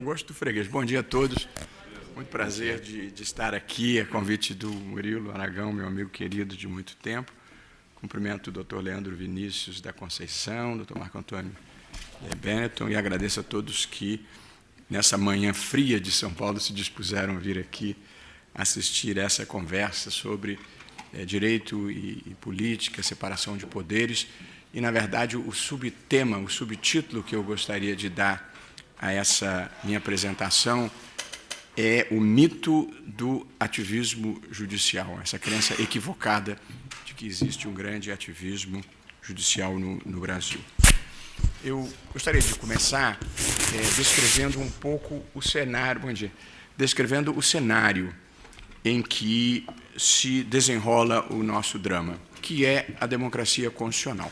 Gosto do freguês. Bom dia a todos. Muito prazer de estar aqui, a convite do Murilo Aragão, meu amigo querido de muito tempo. Cumprimento o Dr. Leandro Vinícius da Conceição, Dr. Marco Antônio Benetton, e agradeço a todos que, nessa manhã fria de São Paulo, se dispuseram a vir aqui assistir essa conversa sobre direito e política, separação de poderes. E, na verdade, o subtema, o subtítulo que eu gostaria de dar a essa minha apresentação é o mito do ativismo judicial, essa crença equivocada de que existe um grande ativismo judicial no Brasil. Eu gostaria de começar descrevendo um pouco o cenário, descrevendo o cenário em que se desenrola o nosso drama, que é a democracia constitucional.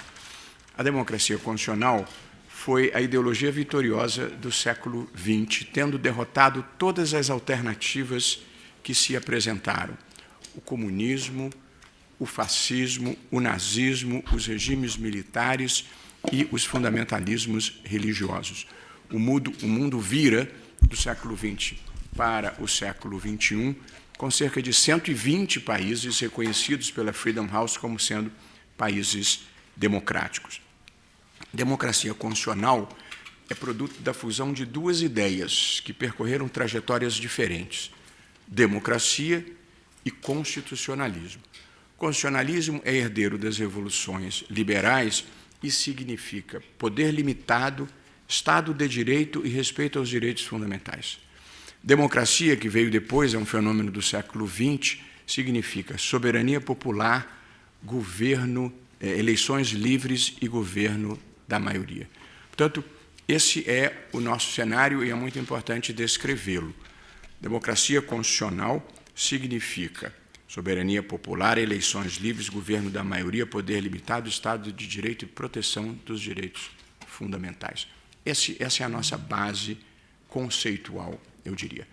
A democracia constitucional foi a ideologia vitoriosa do século XX, tendo derrotado todas as alternativas que se apresentaram. O comunismo, o fascismo, o nazismo, os regimes militares e os fundamentalismos religiosos. O mundo vira do século XX para o século XXI, com cerca de 120 países reconhecidos pela Freedom House como sendo países democráticos. Democracia constitucional é produto da fusão de duas ideias que percorreram trajetórias diferentes: democracia e constitucionalismo. Constitucionalismo é herdeiro das revoluções liberais e significa poder limitado, Estado de direito e respeito aos direitos fundamentais. Democracia, que veio depois, é um fenômeno do século XX, significa soberania popular, governo, eleições livres e governo da maioria. Portanto, esse é o nosso cenário e é muito importante descrevê-lo. Democracia constitucional significa soberania popular, eleições livres, governo da maioria, poder limitado, Estado de direito e proteção dos direitos fundamentais. Essa é a nossa base conceitual, eu diria.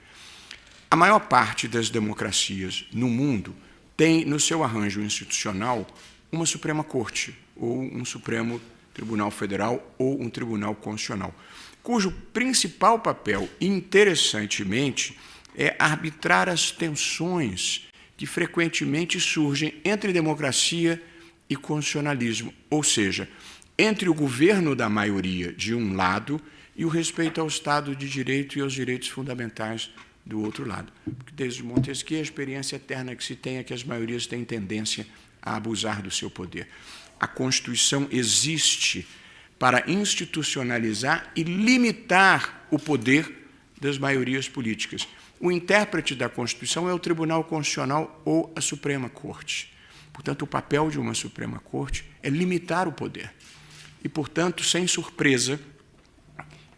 A maior parte das democracias no mundo tem no seu arranjo institucional uma Suprema Corte ou um Supremo Tribunal Federal ou um Tribunal Constitucional, cujo principal papel, interessantemente, é arbitrar as tensões que frequentemente surgem entre democracia e constitucionalismo, ou seja, entre o governo da maioria, de um lado, e o respeito ao Estado de Direito e aos direitos fundamentais do outro lado. Porque, desde Montesquieu, a experiência eterna que se tem é que as maiorias têm tendência a abusar do seu poder. A Constituição existe para institucionalizar e limitar o poder das maiorias políticas. O intérprete da Constituição é o Tribunal Constitucional ou a Suprema Corte. Portanto, o papel de uma Suprema Corte é limitar o poder. E, portanto, sem surpresa,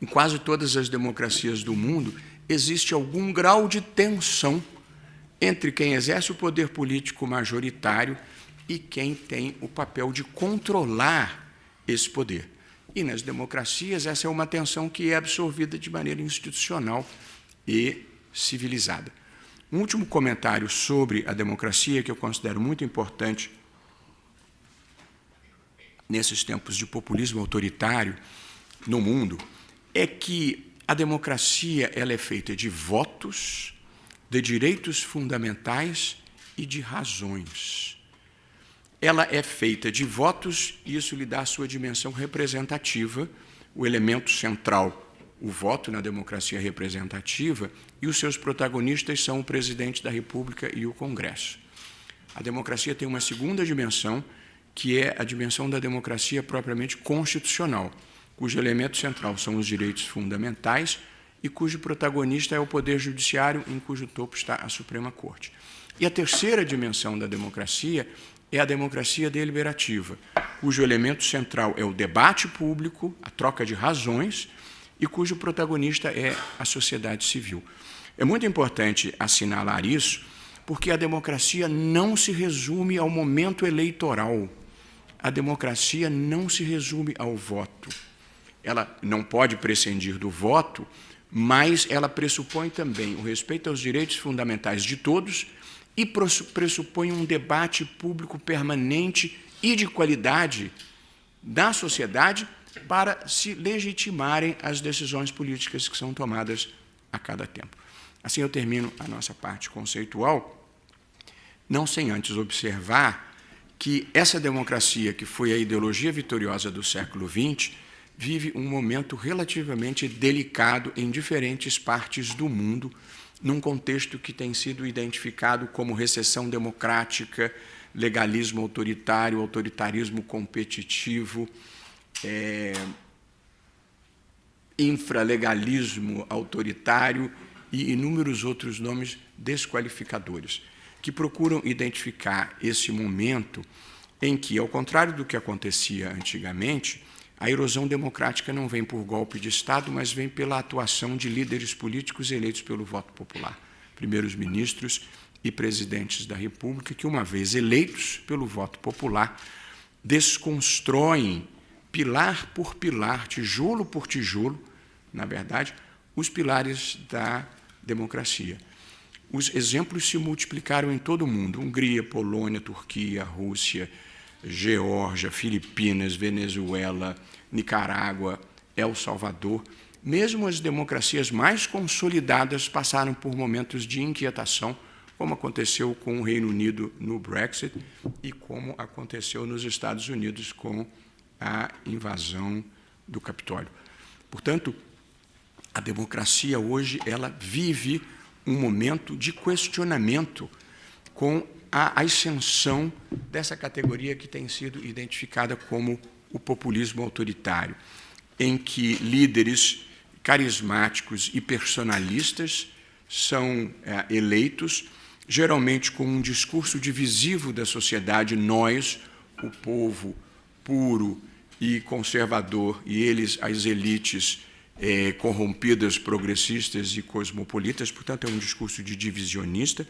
em quase todas as democracias do mundo, existe algum grau de tensão entre quem exerce o poder político majoritário e quem tem o papel de controlar esse poder. E nas democracias, essa é uma tensão que é absorvida de maneira institucional e civilizada. Um último comentário sobre a democracia, que eu considero muito importante nesses tempos de populismo autoritário no mundo, é que a democracia ela é feita de votos, de direitos fundamentais e de razões. Ela é feita de votos e isso lhe dá a sua dimensão representativa, o elemento central, o voto na democracia representativa, e os seus protagonistas são o presidente da República e o Congresso. A democracia tem uma segunda dimensão, que é a dimensão da democracia propriamente constitucional, cujo elemento central são os direitos fundamentais e cujo protagonista é o Poder Judiciário, em cujo topo está a Suprema Corte. E a terceira dimensão da democracia é a democracia deliberativa, cujo elemento central é o debate público, a troca de razões, e cujo protagonista é a sociedade civil. É muito importante assinalar isso, porque a democracia não se resume ao momento eleitoral. A democracia não se resume ao voto. Ela não pode prescindir do voto, mas ela pressupõe também o respeito aos direitos fundamentais de todos e pressupõe um debate público permanente e de qualidade da sociedade para se legitimarem as decisões políticas que são tomadas a cada tempo. Assim eu termino a nossa parte conceitual, não sem antes observar que essa democracia, que foi a ideologia vitoriosa do século XX, vive um momento relativamente delicado em diferentes partes do mundo, num contexto que tem sido identificado como recessão democrática, legalismo autoritário, autoritarismo competitivo, infralegalismo autoritário e inúmeros outros nomes desqualificadores, que procuram identificar esse momento em que, ao contrário do que acontecia antigamente, a erosão democrática não vem por golpe de Estado, mas vem pela atuação de líderes políticos eleitos pelo voto popular, primeiros ministros e presidentes da República, que, uma vez eleitos pelo voto popular, desconstroem, pilar por pilar, tijolo por tijolo, na verdade, os pilares da democracia. Os exemplos se multiplicaram em todo o mundo: Hungria, Polônia, Turquia, Rússia, Geórgia, Filipinas, Venezuela, Nicarágua, El Salvador. Mesmo as democracias mais consolidadas passaram por momentos de inquietação, como aconteceu com o Reino Unido no Brexit e como aconteceu nos Estados Unidos com a invasão do Capitólio. Portanto, a democracia hoje ela vive um momento de questionamento com a ascensão dessa categoria que tem sido identificada como o populismo autoritário, em que líderes carismáticos e personalistas são eleitos, geralmente com um discurso divisivo da sociedade: nós, o povo puro e conservador, e eles, as elites corrompidas, progressistas e cosmopolitas. Portanto, é um discurso de divisionista,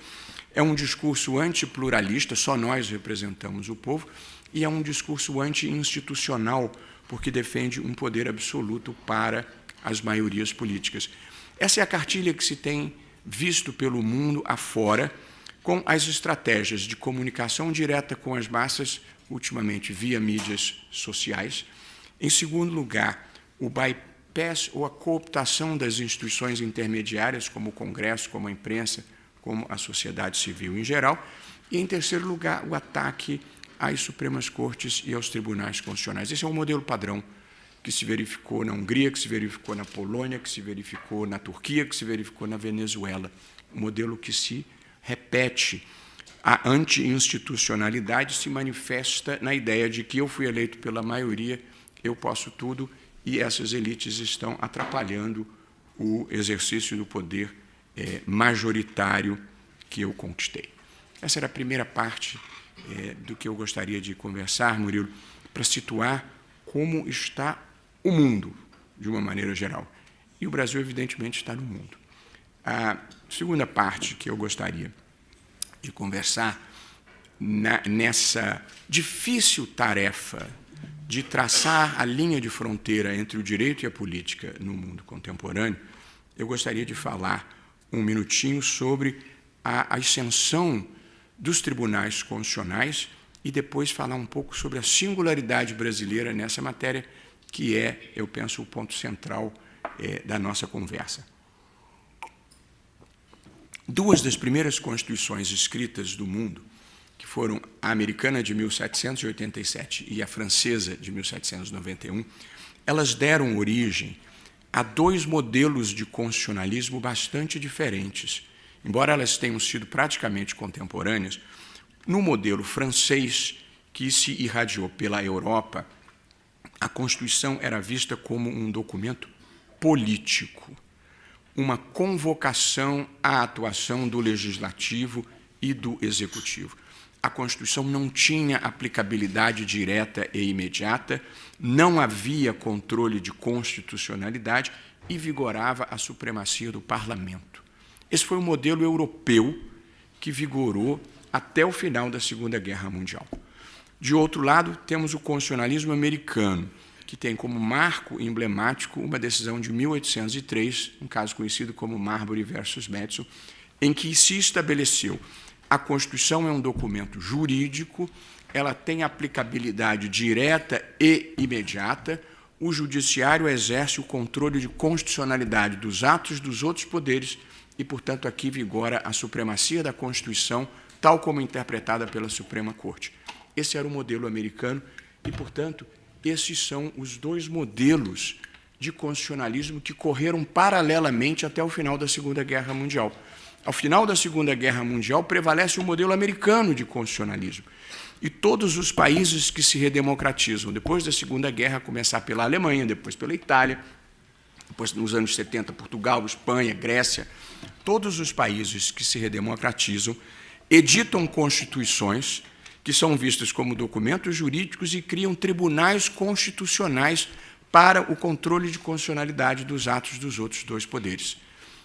é um discurso antipluralista, só nós representamos o povo, e é um discurso anti-institucional, porque defende um poder absoluto para as maiorias políticas. Essa é a cartilha que se tem visto pelo mundo afora, com as estratégias de comunicação direta com as massas, ultimamente via mídias sociais. Em segundo lugar, o bypass ou a cooptação das instituições intermediárias, como o Congresso, como a imprensa, como a sociedade civil em geral. E, em terceiro lugar, o ataque às Supremas Cortes e aos tribunais constitucionais. Esse é um modelo padrão que se verificou na Hungria, que se verificou na Polônia, que se verificou na Turquia, que se verificou na Venezuela. Um modelo que se repete. A anti-institucionalidade se manifesta na ideia de que eu fui eleito pela maioria, eu posso tudo, e essas elites estão atrapalhando o exercício do poder majoritário que eu conquistei. Essa era a primeira parte do que eu gostaria de conversar, Murilo, para situar como está o mundo, de uma maneira geral. E o Brasil, evidentemente, está no mundo. A segunda parte que eu gostaria de conversar, nessa difícil tarefa de traçar a linha de fronteira entre o direito e a política no mundo contemporâneo, eu gostaria de falar um minutinho sobre a ascensão dos tribunais constitucionais e depois falar um pouco sobre a singularidade brasileira nessa matéria, que é, eu penso, o ponto central da nossa conversa. Duas das primeiras constituições escritas do mundo, que foram a americana de 1787 e a francesa de 1791, elas deram origem a dois modelos de constitucionalismo bastante diferentes. Embora elas tenham sido praticamente contemporâneas, no modelo francês, que se irradiou pela Europa, a Constituição era vista como um documento político, uma convocação à atuação do Legislativo e do Executivo. A Constituição não tinha aplicabilidade direta e imediata, não havia controle de constitucionalidade e vigorava a supremacia do parlamento. Esse foi o modelo europeu que vigorou até o final da Segunda Guerra Mundial. De outro lado, temos o constitucionalismo americano, que tem como marco emblemático uma decisão de 1803, um caso conhecido como Marbury versus Madison, em que se estabeleceu: a Constituição é um documento jurídico, ela tem aplicabilidade direta e imediata, o judiciário exerce o controle de constitucionalidade dos atos dos outros poderes e, portanto, aqui vigora a supremacia da Constituição, tal como interpretada pela Suprema Corte. Esse era o modelo americano e, portanto, esses são os dois modelos de constitucionalismo que correram paralelamente até o final da Segunda Guerra Mundial. Ao final da Segunda Guerra Mundial, prevalece o modelo americano de constitucionalismo. E todos os países que se redemocratizam, depois da Segunda Guerra, a começar pela Alemanha, depois pela Itália, depois, nos anos 70, Portugal, Espanha, Grécia, todos os países que se redemocratizam editam constituições que são vistas como documentos jurídicos e criam tribunais constitucionais para o controle de constitucionalidade dos atos dos outros dois poderes.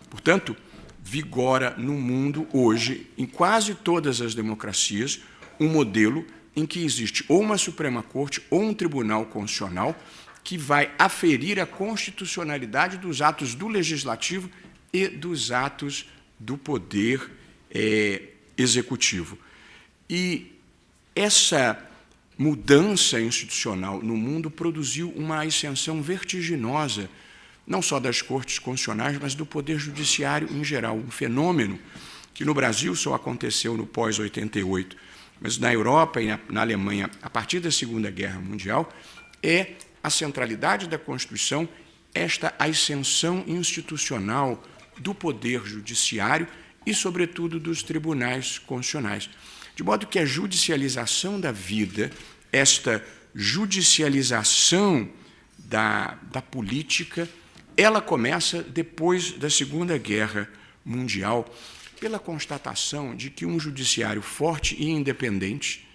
Portanto, vigora no mundo hoje, em quase todas as democracias, um modelo em que existe ou uma Suprema Corte ou um Tribunal Constitucional que vai aferir a constitucionalidade dos atos do Legislativo e dos atos do Poder Executivo. E essa mudança institucional no mundo produziu uma ascensão vertiginosa, não só das cortes constitucionais, mas do Poder Judiciário em geral, um fenômeno que no Brasil só aconteceu no pós-88, mas na Europa e na Alemanha, a partir da Segunda Guerra Mundial, é a centralidade da Constituição, esta ascensão institucional do Poder Judiciário e, sobretudo, dos tribunais constitucionais. De modo que a judicialização da vida, esta judicialização da política, ela começa depois da Segunda Guerra Mundial, pela constatação de que um judiciário forte e independente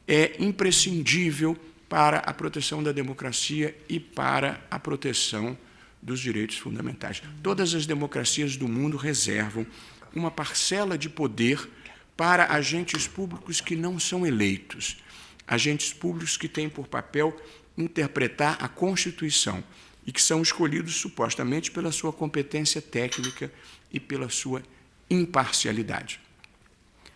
é imprescindível para a proteção da democracia e para a proteção dos direitos fundamentais. Todas as democracias do mundo reservam uma parcela de poder para agentes públicos que não são eleitos, agentes públicos que têm por papel interpretar a Constituição e que são escolhidos supostamente pela sua competência técnica e pela sua imparcialidade.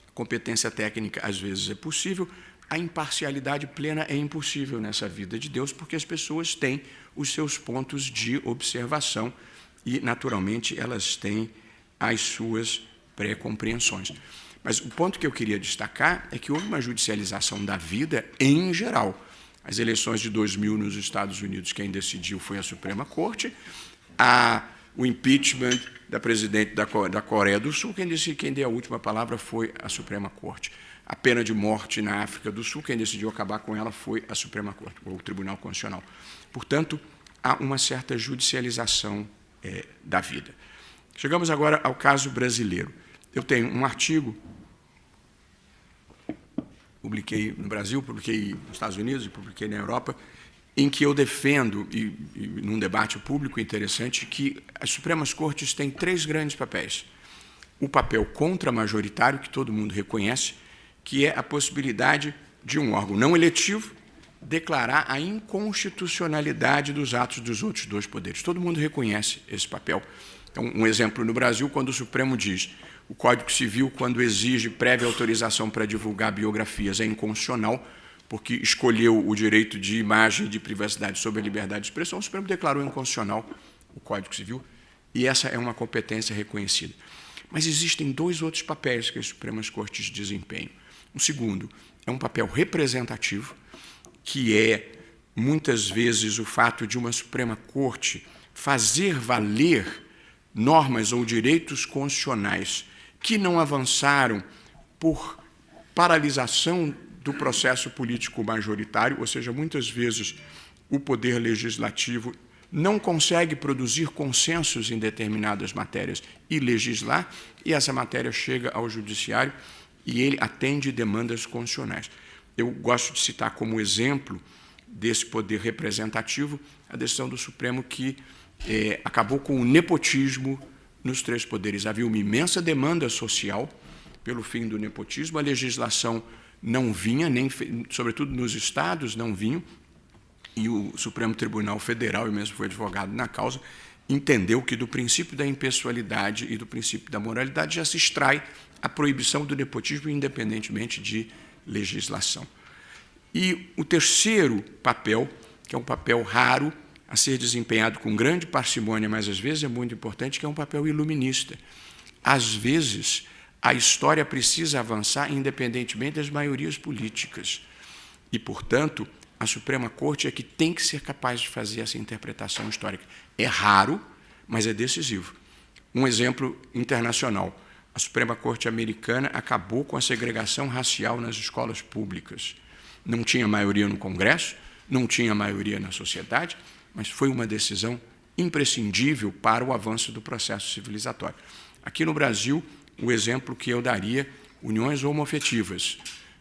A competência técnica, às vezes, é possível, a imparcialidade plena é impossível nessa vida de Deus, porque as pessoas têm os seus pontos de observação e, naturalmente, elas têm as suas pré-compreensões. Mas o ponto que eu queria destacar é que houve uma judicialização da vida em geral. As eleições de 2000 nos Estados Unidos, quem decidiu foi a Suprema Corte, o impeachment da presidente da Coreia do Sul, quem deu a última palavra foi a Suprema Corte. A pena de morte na África do Sul, quem decidiu acabar com ela foi a Suprema Corte, ou o Tribunal Constitucional. Portanto, há uma certa judicialização da vida. Chegamos agora ao caso brasileiro. Eu tenho um artigo, publiquei no Brasil, publiquei nos Estados Unidos e publiquei na Europa, em que eu defendo, e num debate público interessante, que as Supremas Cortes têm três grandes papéis. O papel contra-majoritário, que todo mundo reconhece, que é a possibilidade de um órgão não eletivo declarar a inconstitucionalidade dos atos dos outros dois poderes. Todo mundo reconhece esse papel. Então, um exemplo no Brasil, quando o Supremo diz o Código Civil, quando exige prévia autorização para divulgar biografias, é inconstitucional, porque escolheu o direito de imagem e de privacidade sobre a liberdade de expressão, o Supremo declarou inconstitucional o Código Civil, e essa é uma competência reconhecida. Mas existem dois outros papéis que as Supremas Cortes desempenham. O segundo é um papel representativo, que é, muitas vezes, o fato de uma Suprema Corte fazer valer normas ou direitos constitucionais que não avançaram por paralisação do processo político majoritário, ou seja, muitas vezes o poder legislativo não consegue produzir consensos em determinadas matérias e legislar, e essa matéria chega ao judiciário e ele atende demandas constitucionais. Eu gosto de citar como exemplo desse poder representativo a decisão do Supremo que acabou com o nepotismo nos três poderes. Havia uma imensa demanda social pelo fim do nepotismo, a legislação não vinha, sobretudo nos estados não vinham, e o Supremo Tribunal Federal, eu mesmo fui advogado na causa, entendeu que do princípio da impessoalidade e do princípio da moralidade já se extrai a proibição do nepotismo independentemente de legislação. E o terceiro papel, que é um papel raro, a ser desempenhado com grande parcimônia, mas às vezes é muito importante, que é um papel iluminista. Às vezes, a história precisa avançar independentemente das maiorias políticas. E, portanto, a Suprema Corte é que tem que ser capaz de fazer essa interpretação histórica. É raro, mas é decisivo. Um exemplo internacional. A Suprema Corte americana acabou com a segregação racial nas escolas públicas. Não tinha maioria no Congresso, não tinha maioria na sociedade, mas foi uma decisão imprescindível para o avanço do processo civilizatório. Aqui no Brasil, o exemplo que eu daria, uniões homoafetivas.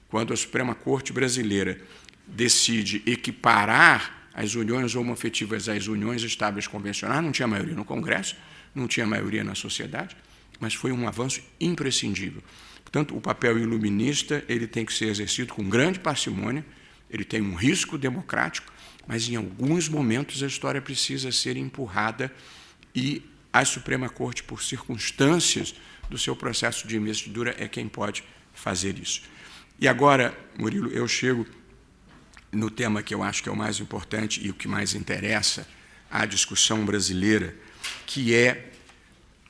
Quando a Suprema Corte brasileira decide equiparar as uniões homoafetivas às uniões estáveis convencionais, não tinha maioria no Congresso, não tinha maioria na sociedade, mas foi um avanço imprescindível. Portanto, o papel iluminista ele tem que ser exercido com grande parcimônia, ele tem um risco democrático, mas em alguns momentos a história precisa ser empurrada e a Suprema Corte, por circunstâncias do seu processo de investidura, é quem pode fazer isso. E agora, Murilo, eu chego no tema que eu acho que é o mais importante e o que mais interessa à discussão brasileira, que é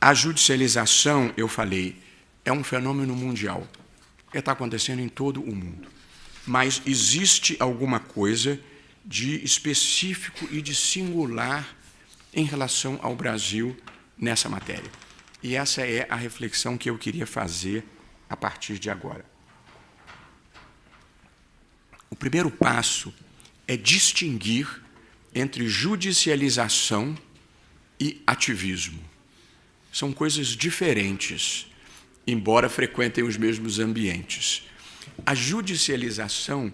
a judicialização, eu falei, é um fenômeno mundial. Está acontecendo em todo o mundo. Mas existe alguma coisa de específico e de singular em relação ao Brasil nessa matéria. E essa é a reflexão que eu queria fazer a partir de agora. O primeiro passo é distinguir entre judicialização e ativismo. São coisas diferentes, embora frequentem os mesmos ambientes. A judicialização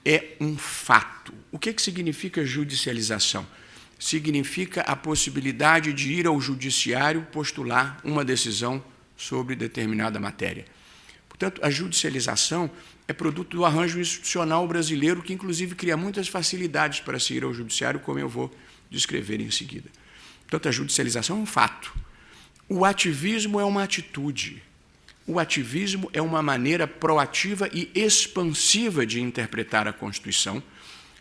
é um fato. O que significa judicialização? Significa a possibilidade de ir ao judiciário postular uma decisão sobre determinada matéria. Portanto, a judicialização é produto do arranjo institucional brasileiro, que inclusive cria muitas facilidades para se ir ao judiciário, como eu vou descrever em seguida. Portanto, a judicialização é um fato. O ativismo é uma atitude. O ativismo é uma maneira proativa e expansiva de interpretar a Constituição,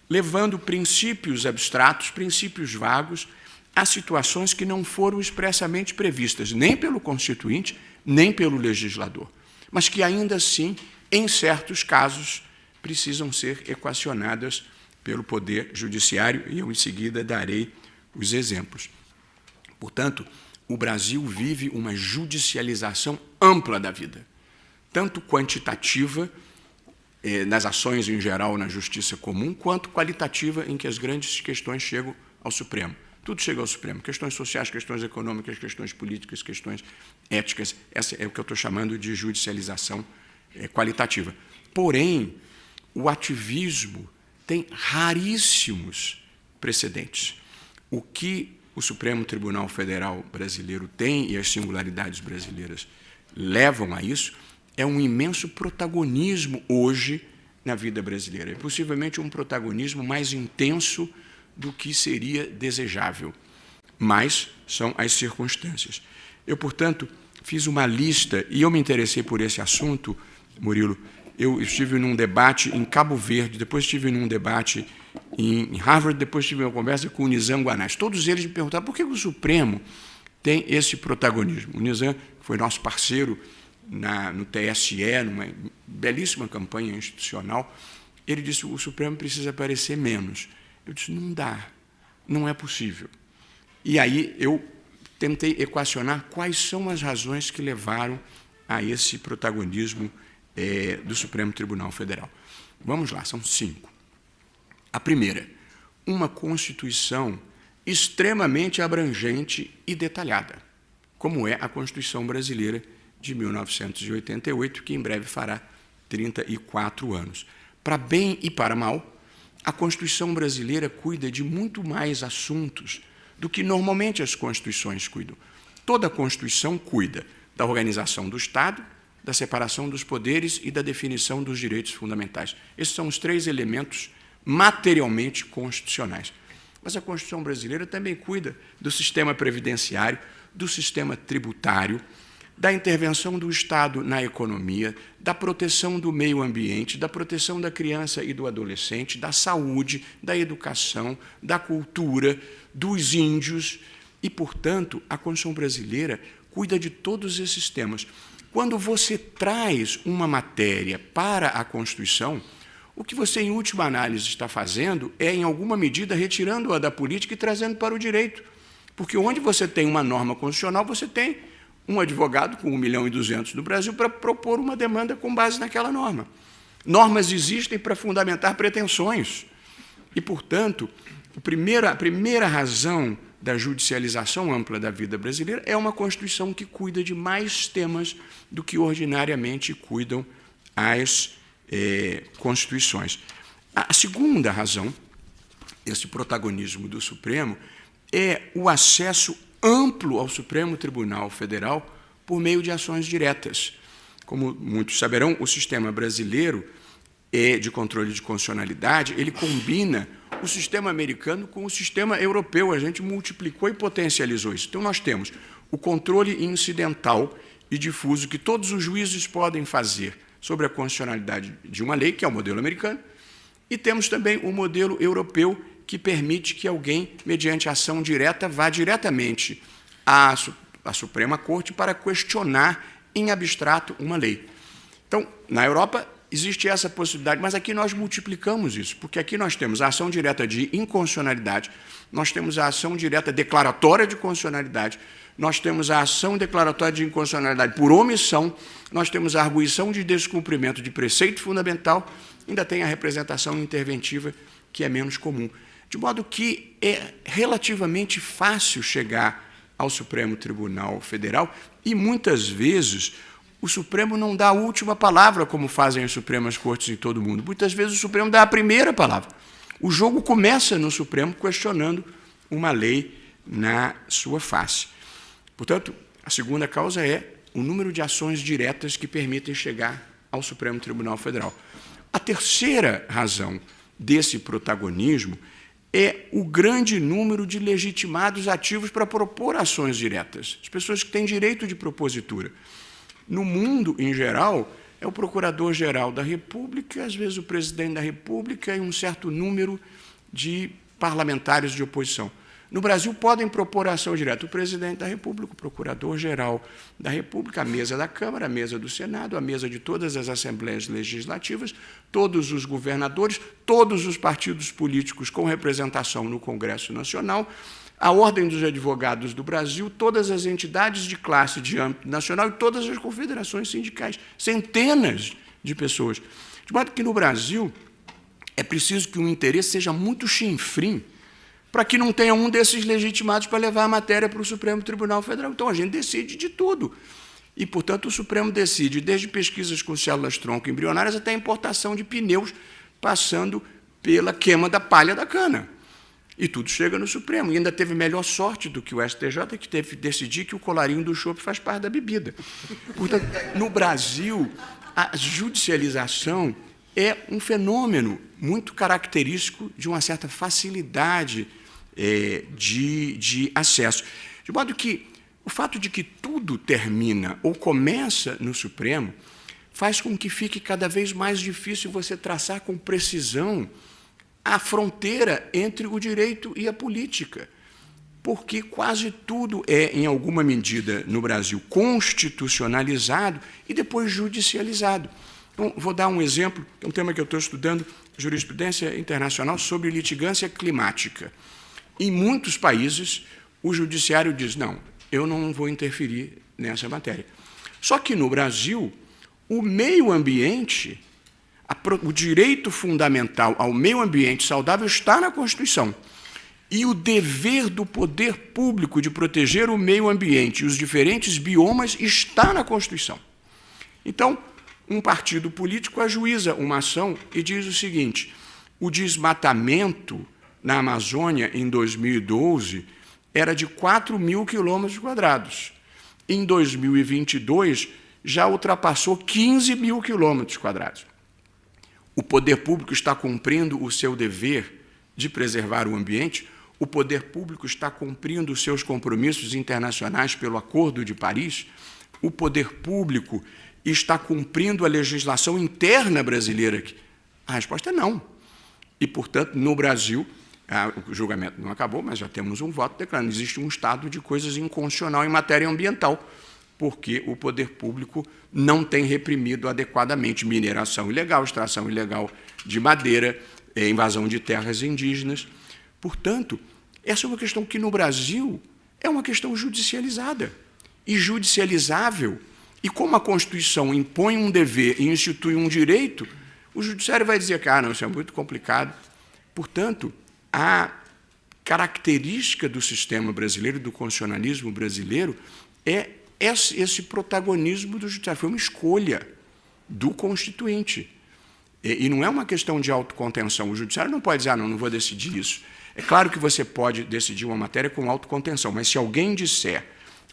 levando princípios abstratos, princípios vagos, a situações que não foram expressamente previstas, nem pelo Constituinte, nem pelo legislador, mas que ainda assim, em certos casos, precisam ser equacionadas pelo Poder Judiciário, e eu em seguida darei os exemplos. Portanto, o Brasil vive uma judicialização ampla da vida, tanto quantitativa, nas ações em geral na justiça comum, quanto qualitativa, em que as grandes questões chegam ao Supremo. Tudo chega ao Supremo, questões sociais, questões econômicas, questões políticas, questões éticas. Essa é o que eu estou chamando de judicialização qualitativa. Porém, o ativismo tem raríssimos precedentes. O que o Supremo Tribunal Federal brasileiro tem, e as singularidades brasileiras levam a isso, é um imenso protagonismo hoje na vida brasileira. É possivelmente um protagonismo mais intenso do que seria desejável. Mas são as circunstâncias. Eu, portanto, fiz uma lista, e eu me interessei por esse assunto, Murilo. Eu estive num debate em Cabo Verde, depois estive num debate em Harvard, depois tive uma conversa com o Nizam Guanais. Todos eles me perguntaram por que o Supremo tem esse protagonismo. O Nizam foi nosso parceiro no TSE, numa belíssima campanha institucional. Ele disse que o Supremo precisa aparecer menos. Eu disse, não dá, não é possível. E aí eu tentei equacionar quais são as razões que levaram a esse protagonismo do Supremo Tribunal Federal. Vamos lá, são 5. A primeira, uma Constituição extremamente abrangente e detalhada, como é a Constituição brasileira de 1988, que em breve fará 34 anos. Para bem e para mal, a Constituição brasileira cuida de muito mais assuntos do que normalmente as Constituições cuidam. Toda a Constituição cuida da organização do Estado, da separação dos poderes e da definição dos direitos fundamentais. Esses são os 3 elementos materialmente constitucionais. Mas a Constituição brasileira também cuida do sistema previdenciário, do sistema tributário, da intervenção do Estado na economia, da proteção do meio ambiente, da proteção da criança e do adolescente, da saúde, da educação, da cultura, dos índios. E, portanto, a Constituição brasileira cuida de todos esses temas. Quando você traz uma matéria para a Constituição, o que você, em última análise, está fazendo é, em alguma medida, retirando-a da política e trazendo para o direito. Porque onde você tem uma norma constitucional, você tem um advogado com 1.200.000 no Brasil para propor uma demanda com base naquela norma. Normas existem para fundamentar pretensões. E, portanto, a primeira razão da judicialização ampla da vida brasileira é uma Constituição que cuida de mais temas do que ordinariamente cuidam as Constituições. A segunda razão desse protagonismo do Supremo é o acesso amplo ao Supremo Tribunal Federal por meio de ações diretas. Como muitos saberão, o sistema brasileiro de controle de constitucionalidade, ele combina o sistema americano com o sistema europeu. A gente multiplicou e potencializou isso. Então, nós temos o controle incidental e difuso que todos os juízes podem fazer sobre a constitucionalidade de uma lei, que é o modelo americano, e temos também o modelo europeu, que permite que alguém, mediante ação direta, vá diretamente à Suprema Corte para questionar em abstrato uma lei. Então, na Europa, existe essa possibilidade, mas aqui nós multiplicamos isso, porque aqui nós temos a ação direta de inconstitucionalidade, nós temos a ação direta declaratória de constitucionalidade, nós temos a ação declaratória de inconstitucionalidade por omissão, nós temos a arguição de descumprimento de preceito fundamental, ainda tem a representação interventiva, que é menos comum. De modo que é relativamente fácil chegar ao Supremo Tribunal Federal e, muitas vezes, o Supremo não dá a última palavra, como fazem as Supremas Cortes em todo o mundo. Muitas vezes o Supremo dá a primeira palavra. O jogo começa no Supremo questionando uma lei na sua face. Portanto, a segunda causa é o número de ações diretas que permitem chegar ao Supremo Tribunal Federal. A terceira razão desse protagonismo é o grande número de legitimados ativos para propor ações diretas, as pessoas que têm direito de propositura. No mundo, em geral, é o Procurador-Geral da República, às vezes o Presidente da República e um certo número de parlamentares de oposição. No Brasil, podem propor ação direta o Presidente da República, o Procurador-Geral da República, a mesa da Câmara, a mesa do Senado, a mesa de todas as Assembleias Legislativas, todos os governadores, todos os partidos políticos com representação no Congresso Nacional, a Ordem dos Advogados do Brasil, todas as entidades de classe de âmbito nacional e todas as confederações sindicais, centenas de pessoas. De modo que, no Brasil, é preciso que o interesse seja muito chinfrim para que não tenha um desses legitimados para levar a matéria para o Supremo Tribunal Federal. Então, a gente decide de tudo. E, portanto, o Supremo decide desde pesquisas com células-tronco embrionárias até a importação de pneus, passando pela queima da palha da cana. E tudo chega no Supremo. E ainda teve melhor sorte do que o STJ, que teve que decidir que o colarinho do chopp faz parte da bebida. Portanto, no Brasil, a judicialização é um fenômeno muito característico de uma certa facilidade de acesso. De modo que o fato de que tudo termina ou começa no Supremo faz com que fique cada vez mais difícil você traçar com precisão a fronteira entre o direito e a política, porque quase tudo é, em alguma medida, no Brasil, constitucionalizado e depois judicializado. Então, vou dar um exemplo, é um tema que eu estou estudando, jurisprudência internacional sobre litigância climática. Em muitos países, o judiciário diz, não, eu não vou interferir nessa matéria. Só que, no Brasil, o meio ambiente, o direito fundamental ao meio ambiente saudável está na Constituição. E o dever do poder público de proteger o meio ambiente e os diferentes biomas está na Constituição. Então, um partido político ajuiza uma ação e diz o seguinte, o desmatamento na Amazônia, em 2012, era de 4.000 quilômetros. Em 2022, já ultrapassou 15.000 quilômetros. O poder público está cumprindo o seu dever de preservar o ambiente, o poder público está cumprindo os seus compromissos internacionais pelo Acordo de Paris, o poder público está cumprindo a legislação interna brasileira aqui? A resposta é não. E, portanto, no Brasil, o julgamento não acabou, mas já temos um voto declarando que existe um estado de coisas inconstitucional em matéria ambiental, porque o poder público não tem reprimido adequadamente mineração ilegal, extração ilegal de madeira, invasão de terras indígenas. Portanto, essa é uma questão que, no Brasil, é uma questão judicializada e judicializável. E como a Constituição impõe um dever e institui um direito, o judiciário vai dizer que não, isso é muito complicado. Portanto, a característica do sistema brasileiro, do constitucionalismo brasileiro, é esse protagonismo do judiciário. Foi uma escolha do Constituinte. E não é uma questão de autocontenção. O judiciário não pode dizer, não vou decidir isso. É claro que você pode decidir uma matéria com autocontenção, mas se alguém disser,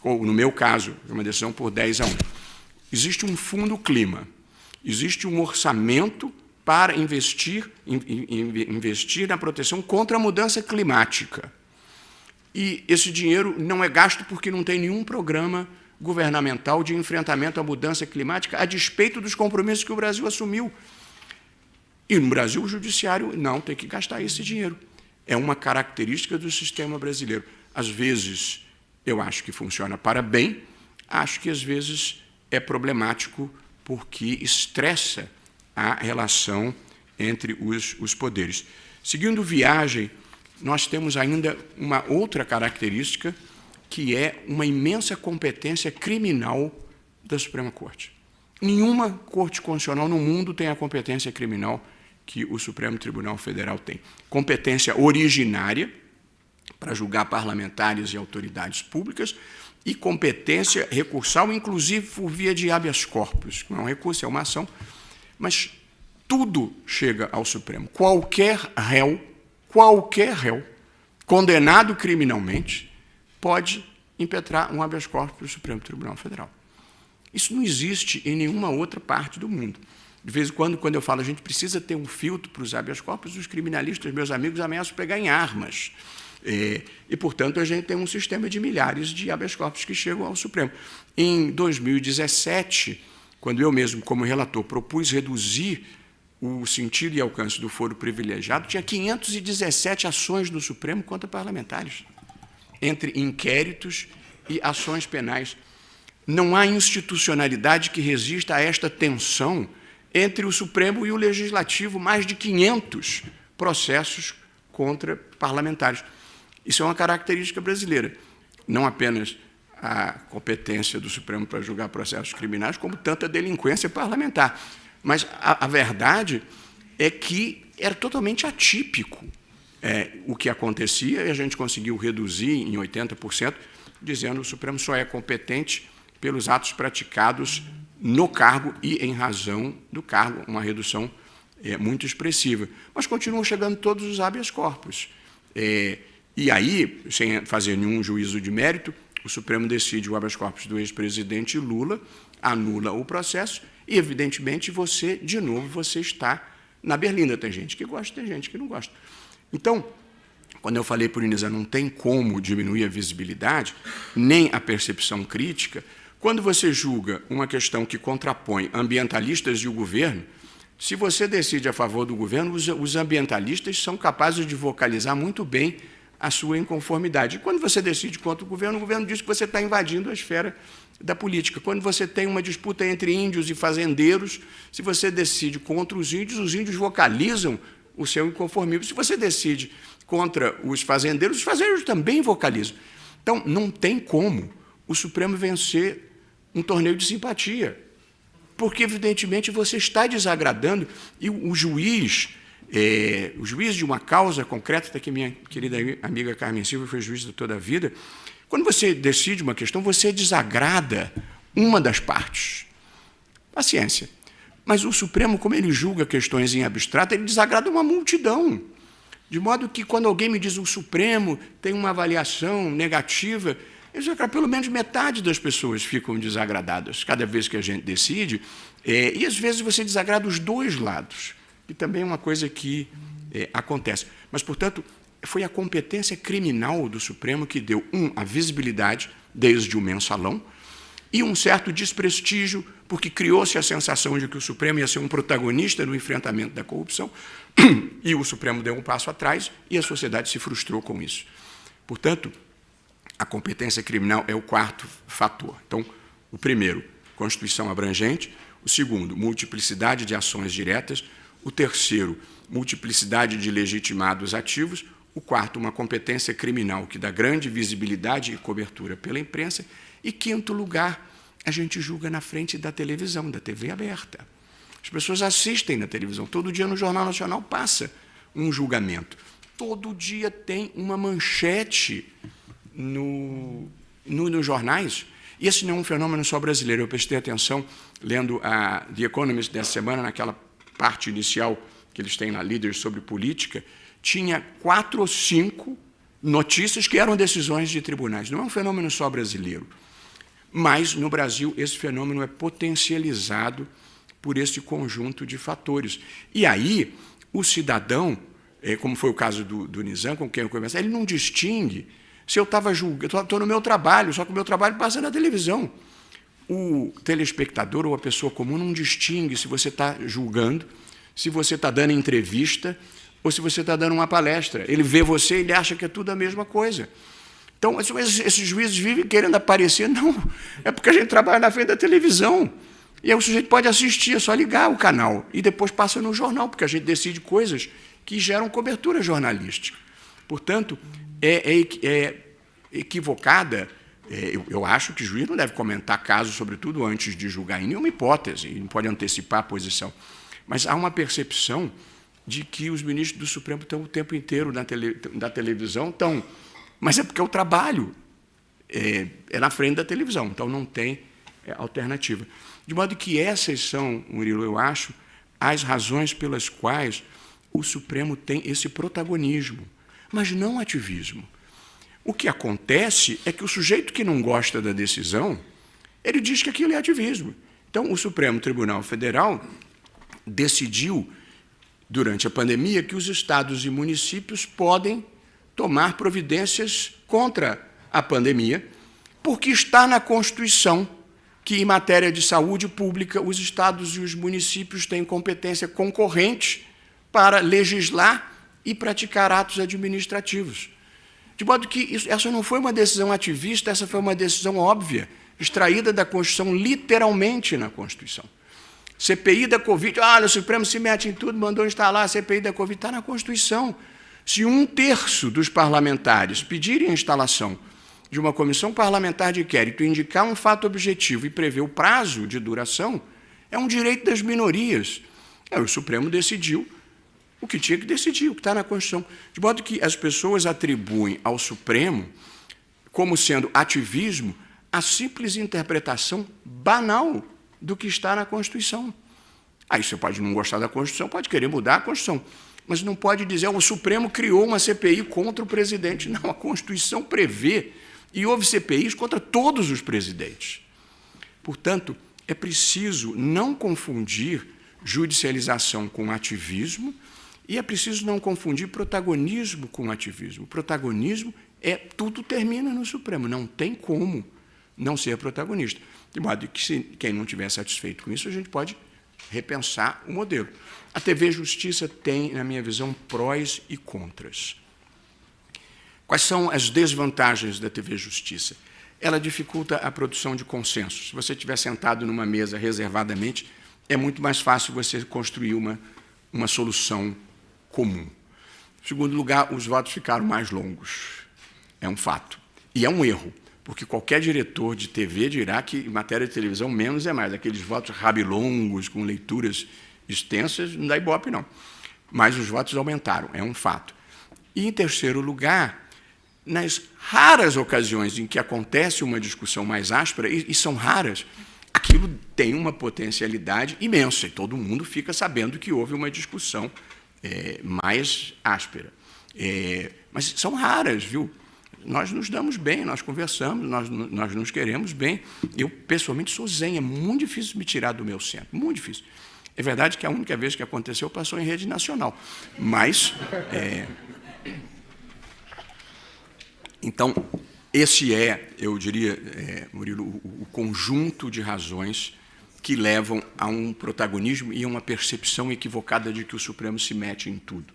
ou no meu caso, uma decisão por 10-1, existe um fundo clima, existe um orçamento para investir na proteção contra a mudança climática. E esse dinheiro não é gasto porque não tem nenhum programa governamental de enfrentamento à mudança climática, a despeito dos compromissos que o Brasil assumiu. E no Brasil o judiciário não tem que gastar esse dinheiro. É uma característica do sistema brasileiro. Às vezes, eu acho que funciona para bem, acho que às vezes é problemático porque estressa a relação entre os poderes. Seguindo viagem, nós temos ainda uma outra característica, que é uma imensa competência criminal da Suprema Corte. Nenhuma corte constitucional no mundo tem a competência criminal que o Supremo Tribunal Federal tem. Competência originária, para julgar parlamentares e autoridades públicas, e competência recursal, inclusive por via de habeas corpus. Não é um recurso, é uma ação, mas tudo chega ao Supremo. Qualquer réu, condenado criminalmente, pode impetrar um habeas corpus para o Supremo Tribunal Federal. Isso não existe em nenhuma outra parte do mundo. De vez em quando eu falo, a gente precisa ter um filtro para os habeas corpus, os criminalistas, meus amigos, ameaçam pegar em armas. E, portanto, a gente tem um sistema de milhares de habeas corpus que chegam ao Supremo. Em 2017, quando eu mesmo, como relator, propus reduzir o sentido e alcance do foro privilegiado, tinha 517 ações no Supremo contra parlamentares, entre inquéritos e ações penais. Não há institucionalidade que resista a esta tensão entre o Supremo e o Legislativo, mais de 500 processos contra parlamentares. Isso é uma característica brasileira. Não apenas a competência do Supremo para julgar processos criminais, como tanta delinquência parlamentar. Mas a verdade é que era totalmente atípico o que acontecia, e a gente conseguiu reduzir em 80%, dizendo que o Supremo só é competente pelos atos praticados no cargo e em razão do cargo, uma redução muito expressiva. Mas continuam chegando todos os habeas corpus. E aí, sem fazer nenhum juízo de mérito, o Supremo decide o habeas corpus do ex-presidente Lula, anula o processo e, evidentemente, de novo, você está na berlinda. Tem gente que gosta, tem gente que não gosta. Então, quando eu falei por Inês, não tem como diminuir a visibilidade, nem a percepção crítica, quando você julga uma questão que contrapõe ambientalistas e o governo, se você decide a favor do governo, os ambientalistas são capazes de vocalizar muito bem a sua inconformidade. E quando você decide contra o governo diz que você está invadindo a esfera da política. Quando você tem uma disputa entre índios e fazendeiros, se você decide contra os índios vocalizam o seu inconformismo. Se você decide contra os fazendeiros também vocalizam. Então, não tem como o Supremo vencer um torneio de simpatia, porque, evidentemente, você está desagradando, e o juiz de uma causa concreta, está aqui minha querida amiga Carmen Silva, foi juiz de toda a vida, quando você decide uma questão, você desagrada uma das partes. Paciência. Mas o Supremo, como ele julga questões em abstrato, ele desagrada uma multidão. De modo que, quando alguém me diz que o Supremo tem uma avaliação negativa, pelo menos metade das pessoas ficam desagradadas cada vez que a gente decide, e às vezes você desagrada os dois lados, que também é uma coisa que acontece. Mas, portanto, foi a competência criminal do Supremo que deu, a visibilidade desde o mensalão, e um certo desprestígio, porque criou-se a sensação de que o Supremo ia ser um protagonista no enfrentamento da corrupção, e o Supremo deu um passo atrás, e a sociedade se frustrou com isso. Portanto, a competência criminal é o quarto fator. Então, o primeiro, Constituição abrangente; o segundo, multiplicidade de ações diretas; o terceiro, multiplicidade de legitimados ativos; o quarto, uma competência criminal que dá grande visibilidade e cobertura pela imprensa; e quinto lugar, a gente julga na frente da televisão, da TV aberta. As pessoas assistem na televisão, todo dia no Jornal Nacional passa um julgamento. Todo dia tem uma manchete nos jornais. E esse não é um fenômeno só brasileiro. Eu prestei atenção, lendo a The Economist dessa semana, naquela parte inicial que eles têm na Líderes sobre política, tinha 4 ou 5 notícias que eram decisões de tribunais. Não é um fenômeno só brasileiro. Mas, no Brasil, esse fenômeno é potencializado por esse conjunto de fatores. E aí, o cidadão, como foi o caso do Nizam, com quem eu conversei, ele não distingue se eu estava julgando, eu estou no meu trabalho, só que o meu trabalho passa na televisão. O telespectador ou a pessoa comum não distingue se você está julgando, se você está dando entrevista ou se você está dando uma palestra. Ele vê você e ele acha que é tudo a mesma coisa. Então, esses juízes vivem querendo aparecer. Não, é porque a gente trabalha na frente da televisão. E aí o sujeito pode assistir, é só ligar o canal. E depois passa no jornal, porque a gente decide coisas que geram cobertura jornalística. Portanto, é equivocada. Eu acho que o juiz não deve comentar casos, sobretudo antes de julgar, em nenhuma hipótese, não pode antecipar a posição. Mas há uma percepção de que os ministros do Supremo estão o tempo inteiro na televisão, mas é porque o trabalho é na frente da televisão, então não tem alternativa. De modo que essas são, Murilo, eu acho, as razões pelas quais o Supremo tem esse protagonismo, mas não ativismo. O que acontece é que o sujeito que não gosta da decisão, ele diz que aquilo é ativismo. Então, o Supremo Tribunal Federal decidiu, durante a pandemia, que os estados e municípios podem tomar providências contra a pandemia, porque está na Constituição que, em matéria de saúde pública, os estados e os municípios têm competência concorrente para legislar e praticar atos administrativos. De modo que essa não foi uma decisão ativista, essa foi uma decisão óbvia, extraída da Constituição, literalmente na Constituição. CPI da Covid, olha, o Supremo se mete em tudo, mandou instalar a CPI da Covid, está na Constituição. Se 1/3 dos parlamentares pedirem a instalação de uma comissão parlamentar de inquérito, indicar um fato objetivo e prever o prazo de duração, é um direito das minorias. O Supremo decidiu o que tinha que decidir, o que está na Constituição. De modo que as pessoas atribuem ao Supremo, como sendo ativismo, a simples interpretação banal do que está na Constituição. Aí você pode não gostar da Constituição, pode querer mudar a Constituição, mas não pode dizer que o Supremo criou uma CPI contra o presidente. Não, a Constituição prevê, e houve CPIs contra todos os presidentes. Portanto, é preciso não confundir judicialização com ativismo, e é preciso não confundir protagonismo com ativismo. O protagonismo tudo termina no Supremo, não tem como não ser protagonista. De modo que, se quem não estiver satisfeito com isso, a gente pode repensar o modelo. A TV Justiça tem, na minha visão, prós e contras. Quais são as desvantagens da TV Justiça? Ela dificulta a produção de consenso. Se você estiver sentado numa mesa reservadamente, é muito mais fácil você construir uma solução comum. Em segundo lugar, os votos ficaram mais longos. É um fato. E é um erro, porque qualquer diretor de TV dirá que, em matéria de televisão, menos é mais. Aqueles votos rabilongos, com leituras extensas, não dá ibope, não. Mas os votos aumentaram, é um fato. E, em terceiro lugar, nas raras ocasiões em que acontece uma discussão mais áspera, e são raras, aquilo tem uma potencialidade imensa, e todo mundo fica sabendo que houve uma discussão mais áspera. Mas são raras, viu? Nós nos damos bem, nós conversamos, nós nos queremos bem. Eu, pessoalmente, sou zen, é muito difícil me tirar do meu centro, muito difícil. É verdade que a única vez que aconteceu passou em rede nacional, mas... Então, Esse é, eu diria, Murilo, o conjunto de razões que levam a um protagonismo e a uma percepção equivocada de que o Supremo se mete em tudo.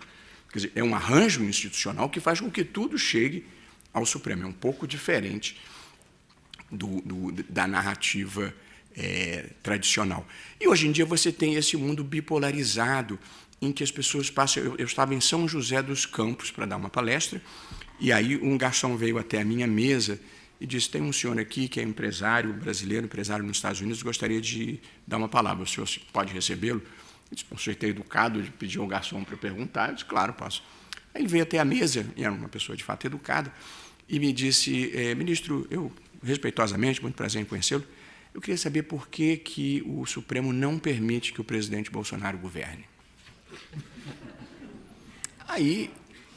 Quer dizer, é um arranjo institucional que faz com que tudo chegue ao Supremo. É um pouco diferente da narrativa tradicional. E, hoje em dia, você tem esse mundo bipolarizado em que as pessoas passam... Eu estava em São José dos Campos para dar uma palestra, e aí um garçom veio até a minha mesa e disse, tem um senhor aqui que é empresário brasileiro, empresário nos Estados Unidos, gostaria de dar uma palavra, o senhor pode recebê-lo? O senhor está educado de pedir ao garçom para perguntar? Eu disse, claro, posso. Aí ele veio até a mesa, e era uma pessoa de fato educada, e me disse, ministro, eu, respeitosamente, muito prazer em conhecê-lo, eu queria saber por que o Supremo não permite que o presidente Bolsonaro governe. Aí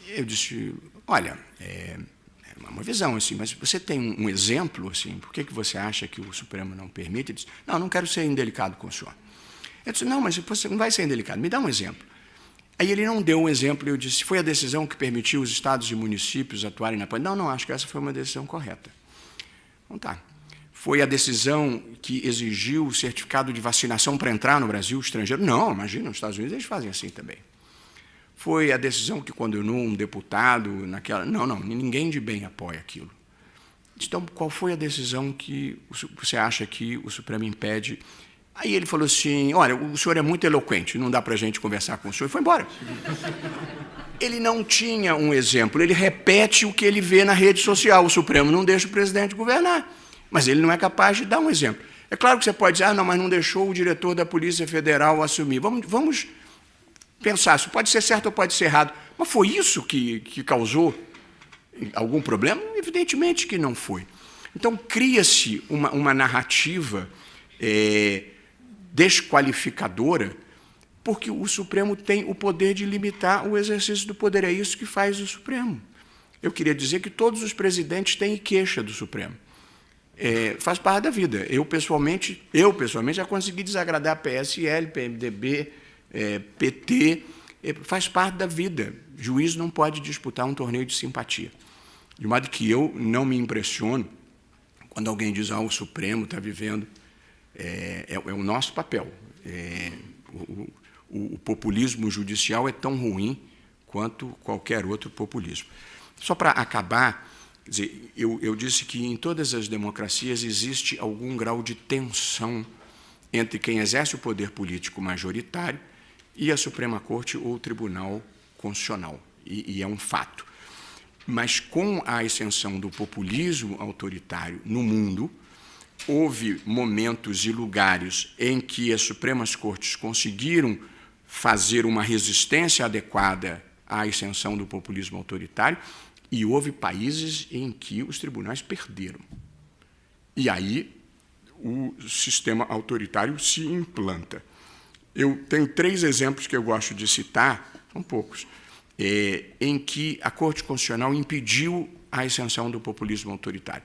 eu disse, olha, é uma visão, assim, mas você tem um exemplo, assim, por que você acha que o Supremo não permite? Ele disse, não quero ser indelicado com o senhor. Eu disse, não, mas você não vai ser indelicado, me dá um exemplo. Aí ele não deu um exemplo, eu disse, foi a decisão que permitiu os estados e municípios atuarem na pandemia? Não, acho que essa foi uma decisão correta. Então tá. Foi a decisão que exigiu o certificado de vacinação para entrar no Brasil estrangeiro? Não, imagina, nos Estados Unidos eles fazem assim também. Foi a decisão que condenou um deputado naquela... Não, ninguém de bem apoia aquilo. Então, qual foi a decisão que você acha que o Supremo impede? Aí ele falou assim, olha, o senhor é muito eloquente, não dá para a gente conversar com o senhor, e foi embora. Ele não tinha um exemplo, ele repete o que ele vê na rede social, o Supremo não deixa o presidente governar, mas ele não é capaz de dar um exemplo. É claro que você pode dizer, não, mas não deixou o diretor da Polícia Federal assumir. Vamos pensar, isso pode ser certo ou pode ser errado, mas foi isso que causou algum problema? Evidentemente que não foi. Então, cria-se uma narrativa desqualificadora, porque o Supremo tem o poder de limitar o exercício do poder. É isso que faz o Supremo. Eu queria dizer que todos os presidentes têm queixa do Supremo. Faz parte da vida. Eu, pessoalmente, já consegui desagradar PSL, PMDB, PT, faz parte da vida. Juiz não pode disputar um torneio de simpatia. De modo que eu não me impressiono quando alguém diz, o Supremo está vivendo... É o nosso papel. O populismo judicial é tão ruim quanto qualquer outro populismo. Só para acabar, quer dizer, eu disse que em todas as democracias existe algum grau de tensão entre quem exerce o poder político majoritário e a Suprema Corte ou o Tribunal Constitucional, e é um fato. Mas com a ascensão do populismo autoritário no mundo, houve momentos e lugares em que as Supremas Cortes conseguiram fazer uma resistência adequada à ascensão do populismo autoritário, e houve países em que os tribunais perderam. E aí o sistema autoritário se implanta. Eu tenho 3 exemplos que eu gosto de citar, são poucos, em que a Corte Constitucional impediu a ascensão do populismo autoritário.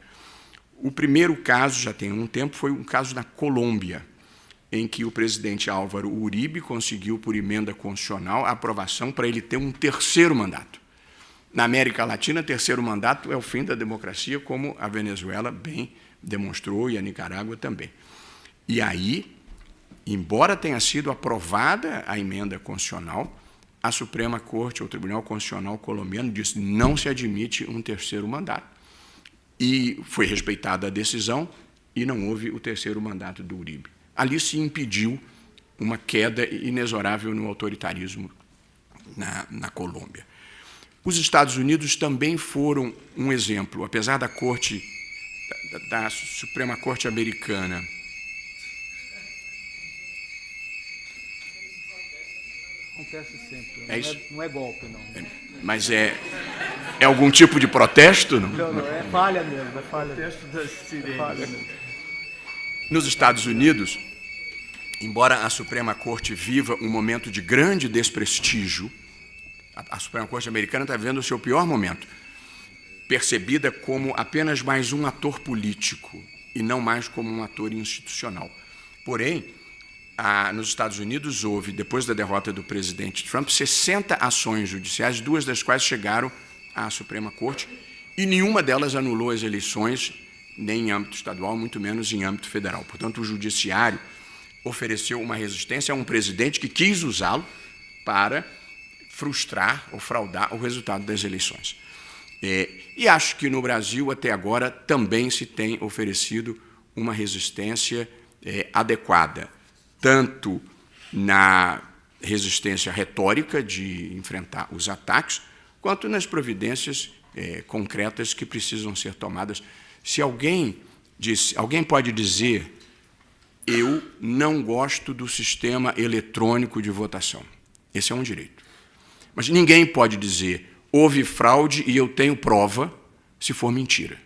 O primeiro caso, já tem um tempo, foi um caso na Colômbia, em que o presidente Álvaro Uribe conseguiu, por emenda constitucional, a aprovação para ele ter um 3º mandato. Na América Latina, 3º mandato é o fim da democracia, como a Venezuela bem demonstrou e a Nicarágua também. E aí, embora tenha sido aprovada a emenda constitucional, a Suprema Corte, o Tribunal Constitucional colombiano, disse que não se admite um 3º mandato. E foi respeitada a decisão e não houve o 3º mandato do Uribe. Ali se impediu uma queda inexorável no autoritarismo na Colômbia. Os Estados Unidos também foram um exemplo, apesar da Suprema Corte americana. Acontece sempre, não é golpe, não. Mas é algum tipo de protesto? Não, é falha mesmo, é falha. Protesto das sirenes. É falha mesmo. Nos Estados Unidos, embora a Suprema Corte viva um momento de grande desprestígio, a Suprema Corte americana está vivendo o seu pior momento, percebida como apenas mais um ator político e não mais como um ator institucional. Porém, nos Estados Unidos houve, depois da derrota do presidente Trump, 60 ações judiciais, 2 das quais chegaram à Suprema Corte, e nenhuma delas anulou as eleições, nem em âmbito estadual, muito menos em âmbito federal. Portanto, o Judiciário ofereceu uma resistência a um presidente que quis usá-lo para frustrar ou fraudar o resultado das eleições. E acho que no Brasil, até agora, também se tem oferecido uma resistência adequada, tanto na resistência retórica de enfrentar os ataques, quanto nas providências concretas que precisam ser tomadas. Se alguém pode dizer, eu não gosto do sistema eletrônico de votação. Esse é um direito. Mas ninguém pode dizer, houve fraude e eu tenho prova, se for mentira.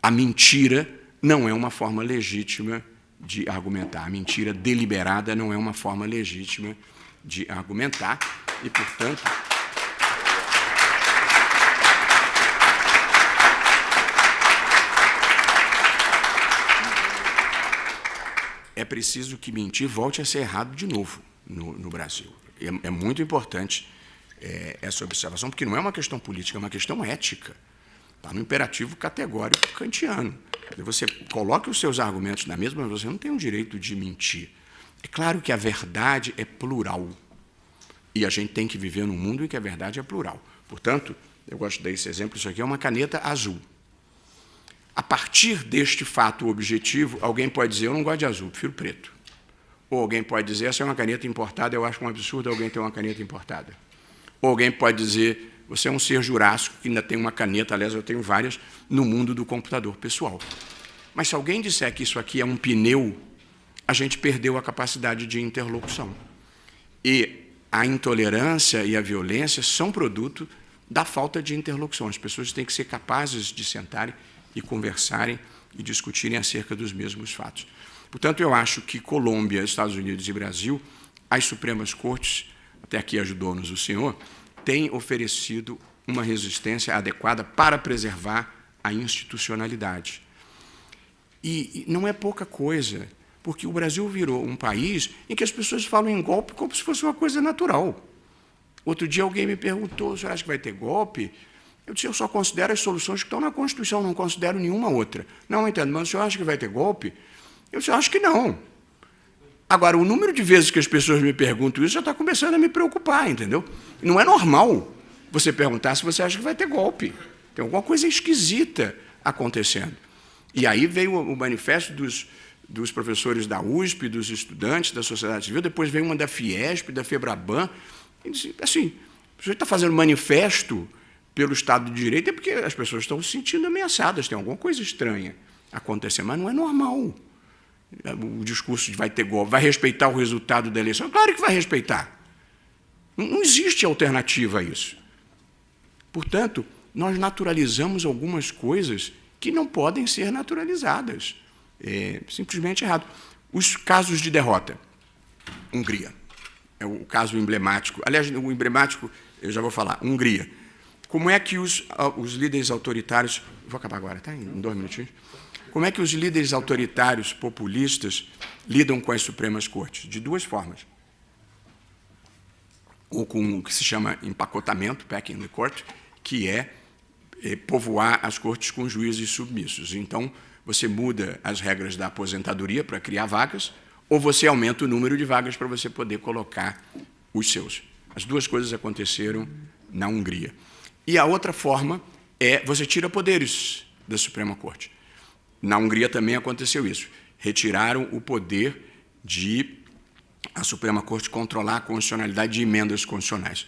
A mentira não é uma forma legítima de argumentar. A mentira deliberada não é uma forma legítima de argumentar e, portanto, é preciso que mentir volte a ser errado de novo no Brasil. É muito importante essa observação, porque não é uma questão política, é uma questão ética. Está no imperativo categórico kantiano. Você coloca os seus argumentos na mesa, mas você não tem o direito de mentir. É claro que a verdade é plural. E a gente tem que viver num mundo em que a verdade é plural. Portanto, eu gosto de dar esse exemplo, isso aqui é uma caneta azul. A partir deste fato objetivo, alguém pode dizer, eu não gosto de azul, prefiro preto. Ou alguém pode dizer, essa é uma caneta importada, eu acho um absurdo alguém ter uma caneta importada. Ou alguém pode dizer, você é um ser jurássico que ainda tem uma caneta, aliás, eu tenho várias, no mundo do computador pessoal. Mas se alguém disser que isso aqui é um pneu, a gente perdeu a capacidade de interlocução. E a intolerância e a violência são produto da falta de interlocução. As pessoas têm que ser capazes de sentarem e conversarem e discutirem acerca dos mesmos fatos. Portanto, eu acho que Colômbia, Estados Unidos e Brasil, as Supremas Cortes, até aqui ajudou-nos o senhor, têm oferecido uma resistência adequada para preservar a institucionalidade. E não é pouca coisa, porque o Brasil virou um país em que as pessoas falam em golpe como se fosse uma coisa natural. Outro dia alguém me perguntou, o senhor acha que vai ter golpe? Eu disse, eu só considero as soluções que estão na Constituição, não considero nenhuma outra. Não, entendo, mas o senhor acha que vai ter golpe? Eu disse, eu acho que não. Agora, o número de vezes que as pessoas me perguntam isso já está começando a me preocupar, entendeu? Não é normal você perguntar se você acha que vai ter golpe. Tem alguma coisa esquisita acontecendo. E aí veio o manifesto dos professores da USP, dos estudantes da sociedade civil, depois veio uma da Fiesp, da Febraban, e disse, assim, o senhor está fazendo manifesto pelo Estado de Direito é porque as pessoas estão se sentindo ameaçadas, tem alguma coisa estranha acontecendo, mas não é normal. O discurso de vai ter golpe, vai respeitar o resultado da eleição, claro que vai respeitar. Não existe alternativa a isso. Portanto, nós naturalizamos algumas coisas que não podem ser naturalizadas. É simplesmente errado. Os casos de derrota. Hungria. É o caso emblemático. Aliás, o emblemático, eu já vou falar. Hungria. Como é que os líderes autoritários... Vou acabar agora, tá? Em 2 minutinhos. Como é que os líderes autoritários populistas lidam com as Supremas Cortes? De 2 formas. Ou com o que se chama empacotamento, packing the court, que é povoar as cortes com juízes submissos. Então, você muda as regras da aposentadoria para criar vagas, ou você aumenta o número de vagas para você poder colocar os seus. As 2 coisas aconteceram na Hungria. E a outra forma é você tira poderes da Suprema Corte. Na Hungria também aconteceu isso. Retiraram o poder de a Suprema Corte controlar a constitucionalidade de emendas constitucionais.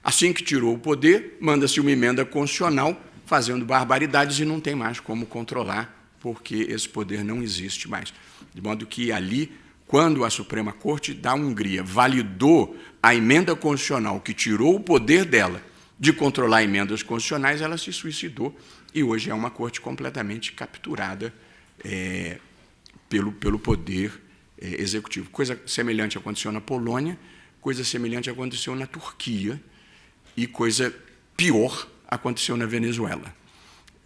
Assim que tirou o poder, manda-se uma emenda constitucional fazendo barbaridades e não tem mais como controlar, porque esse poder não existe mais. De modo que ali, quando a Suprema Corte da Hungria validou a emenda constitucional que tirou o poder dela de controlar emendas constitucionais, ela se suicidou e hoje é uma corte completamente capturada pelo poder executivo. Coisa semelhante aconteceu na Polônia, coisa semelhante aconteceu na Turquia e coisa pior aconteceu na Venezuela,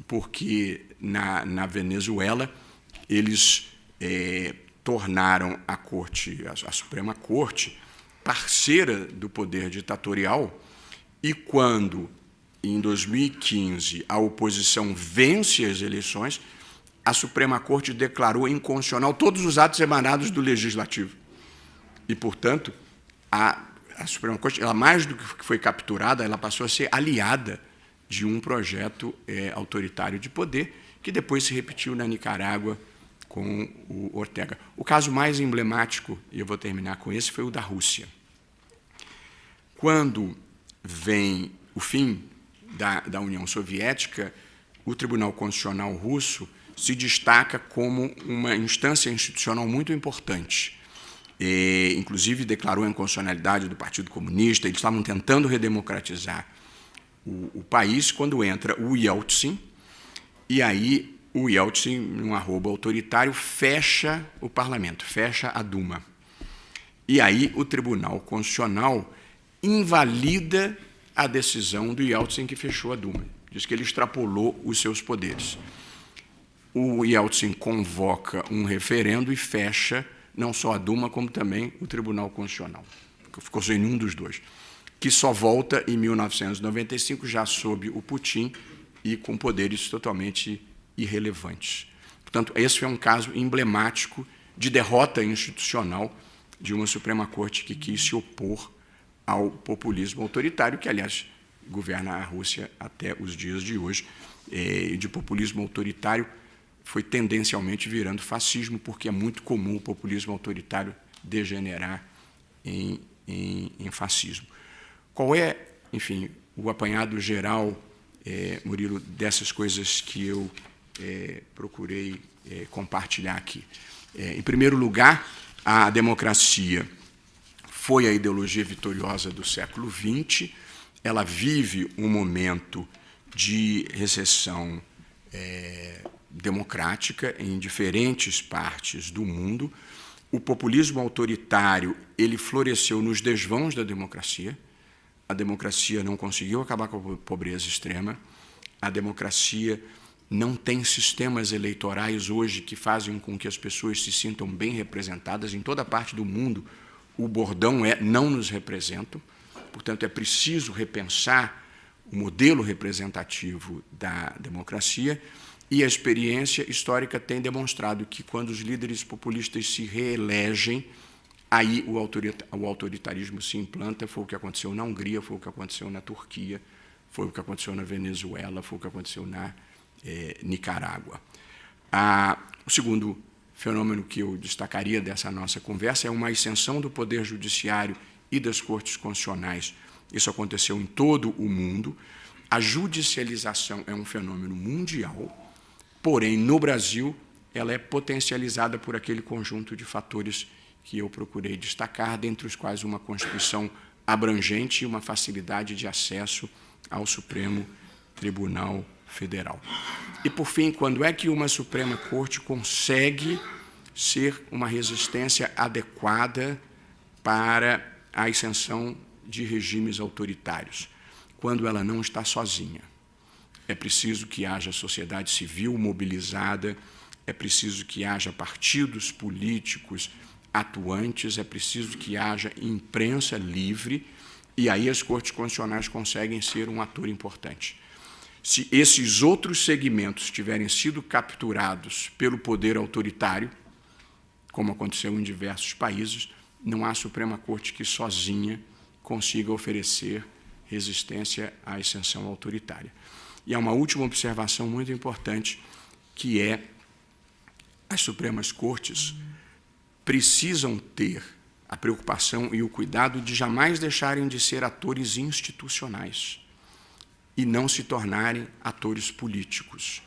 porque na Venezuela eles tornaram a Suprema Corte parceira do poder ditatorial e quando em 2015, a oposição vence as eleições, a Suprema Corte declarou inconstitucional todos os atos emanados do Legislativo. E, portanto, a Suprema Corte, ela, mais do que foi capturada, ela passou a ser aliada de um projeto autoritário de poder, que depois se repetiu na Nicarágua com o Ortega. O caso mais emblemático, e eu vou terminar com esse, foi o da Rússia. Quando vem o fim da União Soviética, o Tribunal Constitucional Russo se destaca como uma instância institucional muito importante. Inclusive, declarou a inconstitucionalidade do Partido Comunista, eles estavam tentando redemocratizar o país, quando entra o Yeltsin, e aí o Yeltsin, num arrobo autoritário, fecha o parlamento, fecha a Duma. E aí o Tribunal Constitucional invalida a decisão do Yeltsin que fechou a Duma. Diz que ele extrapolou os seus poderes. O Yeltsin convoca um referendo e fecha não só a Duma, como também o Tribunal Constitucional. Ficou sem nenhum dos dois. Que só volta em 1995, já sob o Putin e com poderes totalmente irrelevantes. Portanto, esse foi um caso emblemático de derrota institucional de uma Suprema Corte que quis se opor ao populismo autoritário, que, aliás, governa a Rússia até os dias de hoje. De populismo autoritário foi tendencialmente virando fascismo, porque é muito comum o populismo autoritário degenerar em fascismo. Qual é, enfim, o apanhado geral, Murilo, dessas coisas que eu procurei compartilhar aqui? Em primeiro lugar, a democracia foi a ideologia vitoriosa do século XX, ela vive um momento de recessão democrática em diferentes partes do mundo. O populismo autoritário ele floresceu nos desvãos da democracia. A democracia não conseguiu acabar com a pobreza extrema. A democracia não tem sistemas eleitorais hoje que fazem com que as pessoas se sintam bem representadas. Em toda parte do mundo, o bordão é não nos representam. Portanto, é preciso repensar o modelo representativo da democracia, e a experiência histórica tem demonstrado que, quando os líderes populistas se reelegem, aí o autoritarismo se implanta. Foi o que aconteceu na Hungria, foi o que aconteceu na Turquia, foi o que aconteceu na Venezuela, foi o que aconteceu na Nicarágua. O segundo fenômeno que eu destacaria dessa nossa conversa é uma ascensão do poder judiciário e das cortes constitucionais. Isso aconteceu em todo o mundo. A judicialização é um fenômeno mundial, porém, no Brasil, ela é potencializada por aquele conjunto de fatores que eu procurei destacar, dentre os quais uma Constituição abrangente e uma facilidade de acesso ao Supremo Tribunal Federal. E, por fim, quando é que uma Suprema Corte consegue ser uma resistência adequada para a ascensão de regimes autoritários? Quando ela não está sozinha. É preciso que haja sociedade civil mobilizada, é preciso que haja partidos políticos atuantes, é preciso que haja imprensa livre, e aí as cortes constitucionais conseguem ser um ator importante. Se esses outros segmentos tiverem sido capturados pelo poder autoritário, como aconteceu em diversos países, não há Suprema Corte que sozinha consiga oferecer resistência à ascensão autoritária. E há uma última observação muito importante, que é: as Supremas Cortes precisam ter a preocupação e o cuidado de jamais deixarem de ser atores institucionais e não se tornarem atores políticos.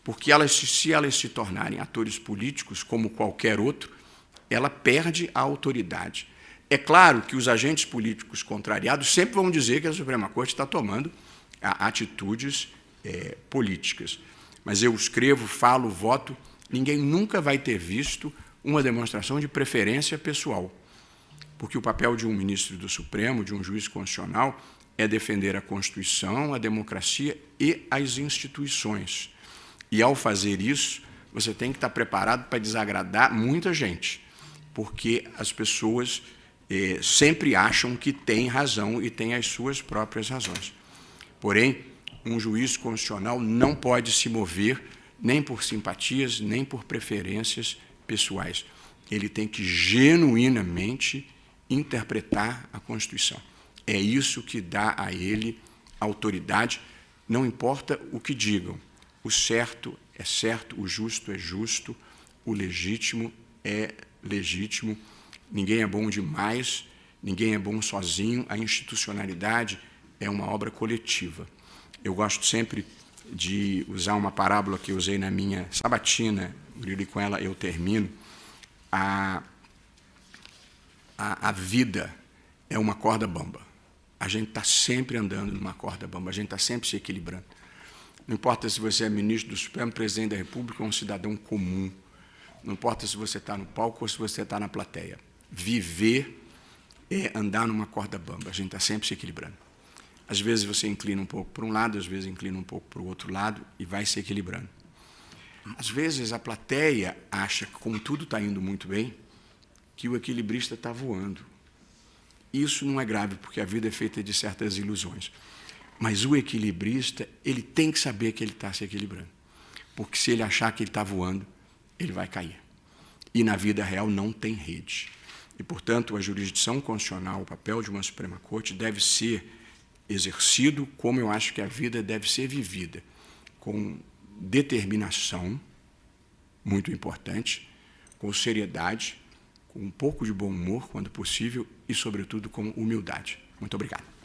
Porque se elas se tornarem atores políticos, como qualquer outro, ela perde a autoridade. É claro que os agentes políticos contrariados sempre vão dizer que a Suprema Corte está tomando atitudes políticas. Mas eu escrevo, falo, voto, ninguém nunca vai ter visto uma demonstração de preferência pessoal, porque o papel de um ministro do Supremo, de um juiz constitucional, é defender a Constituição, a democracia e as instituições. E, ao fazer isso, você tem que estar preparado para desagradar muita gente, porque as pessoas sempre acham que têm razão e têm as suas próprias razões. Porém, um juiz constitucional não pode se mover nem por simpatias, nem por preferências pessoais. Ele tem que genuinamente interpretar a Constituição. É isso que dá a ele autoridade, não importa o que digam. O certo é certo, o justo é justo, o legítimo é legítimo. Ninguém é bom demais, ninguém é bom sozinho. A institucionalidade é uma obra coletiva. Eu gosto sempre de usar uma parábola que eu usei na minha sabatina, e com ela eu termino. A vida é uma corda bamba. A gente está sempre andando numa corda bamba, a gente está sempre se equilibrando. Não importa se você é ministro do Supremo, presidente da República ou um cidadão comum. Não importa se você está no palco ou se você está na plateia. Viver é andar numa corda bamba, a gente está sempre se equilibrando. Às vezes você inclina um pouco para um lado, às vezes inclina um pouco para o outro lado e vai se equilibrando. Às vezes a plateia acha que, como tudo está indo muito bem, que o equilibrista está voando. Isso não é grave, porque a vida é feita de certas ilusões. Mas o equilibrista, ele tem que saber que ele está se equilibrando. Porque se ele achar que ele está voando, ele vai cair. E na vida real não tem rede. E, portanto, a jurisdição constitucional, o papel de uma Suprema Corte, deve ser exercido como eu acho que a vida deve ser vivida, com determinação, muito importante, com seriedade, com um pouco de bom humor, quando possível, e, sobretudo, com humildade. Muito obrigado.